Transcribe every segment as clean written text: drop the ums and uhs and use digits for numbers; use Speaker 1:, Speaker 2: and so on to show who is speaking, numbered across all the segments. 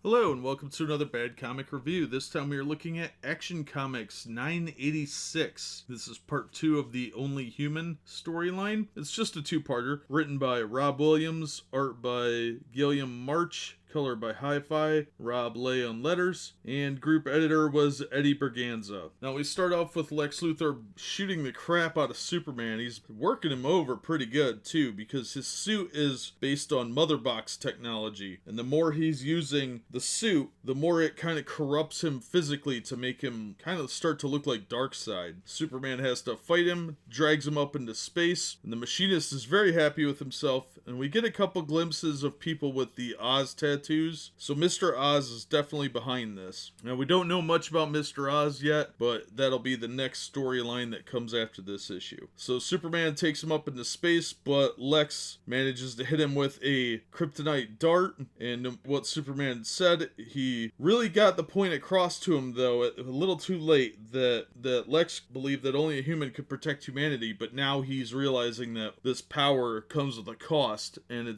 Speaker 1: Hello and welcome to another Bad Comic Review. This time we are looking at Action Comics 986. This is part 2 of the Only Human storyline. It's just a two-parter, written by Rob Williams, art by Gilliam March, color by Hi-Fi, Rob Lay on letters, and group editor was Eddie Berganza. Now we start off with Lex Luthor shooting the crap out of Superman. He's working him over pretty good too, because his suit is based on mother box technology, and the more he's using the suit, the more it kind of corrupts him physically to make him kind of start to look like Darkseid. Superman has to fight him, drags him up into space, and the Machinist is very happy with himself, and we get a couple glimpses of people with the Oz tattoos. So Mr. Oz is definitely behind this. Now we don't know much about Mr. Oz yet, but that'll be the next storyline that comes after this issue. So Superman takes him up into space, but Lex manages to hit him with a kryptonite dart, and what Superman said, he really got the point across to him though, a little too late, that Lex believed that only a human could protect humanity, but now he's realizing that this power comes with a cost, and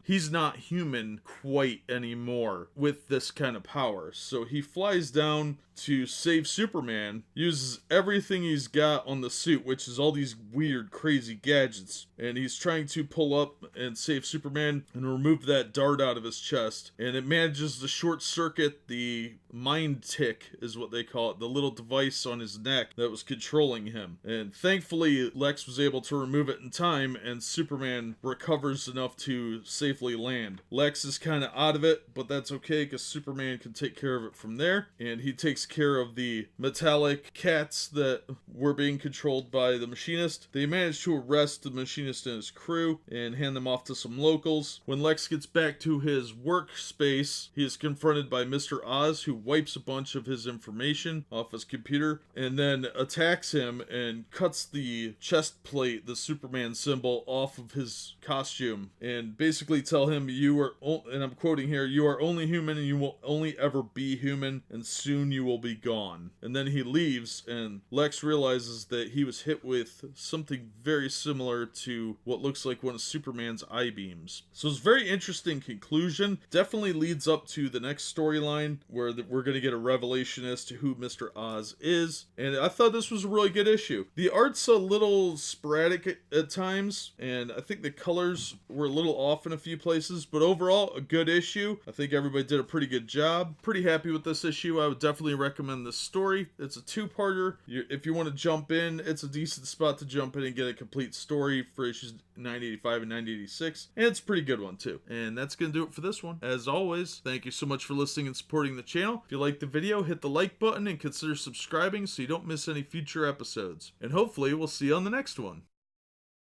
Speaker 1: he's not human quite anymore with this kind of power. So he flies down to save Superman, uses everything he's got on the suit, which is all these weird, crazy gadgets, and he's trying to pull up and save Superman and remove that dart out of his chest, and it manages to short circuit the mind tick, is what they call it, the little device on his neck that was controlling him. And thankfully Lex was able to remove it in time, and Superman recovers enough to safely land. Lex is kind of out of it, but that's okay because Superman can take care of it from there, and he takes care of the metallic cats that were being controlled by the Machinist. They manage to arrest the Machinist and his crew and hand them off to some locals. When Lex gets back to his workspace, he is confronted by Mr. Oz, who wipes a bunch of his information off his computer and then attacks him and cuts the chest plate, the Superman symbol, off of his costume, and basically tell him, you are, and I'm quoting here, "You are only human and you will only ever be human, and soon you will be gone." And then he leaves, and Lex realizes that he was hit with something very similar to what looks like one of Superman's eye beams. So it's a very interesting conclusion. Definitely leads up to the next storyline where we're going to get a revelation as to who Mr. Oz is. And I thought this was a really good issue. The art's a little sporadic at times, and I think the colors were a little off in a few places, but overall a good issue. I think everybody did a pretty good job. Pretty happy with this issue. I would definitely recommend this story. It's a two-parter. If you want to jump in, it's a decent spot to jump in and get a complete story for issues 985 and 986, and it's a pretty good one too. And that's gonna do it for this one. As always, thank you so much for listening and supporting the channel. If you liked the video, hit the like button and consider subscribing so you don't miss any future episodes, and hopefully we'll see you on the next one.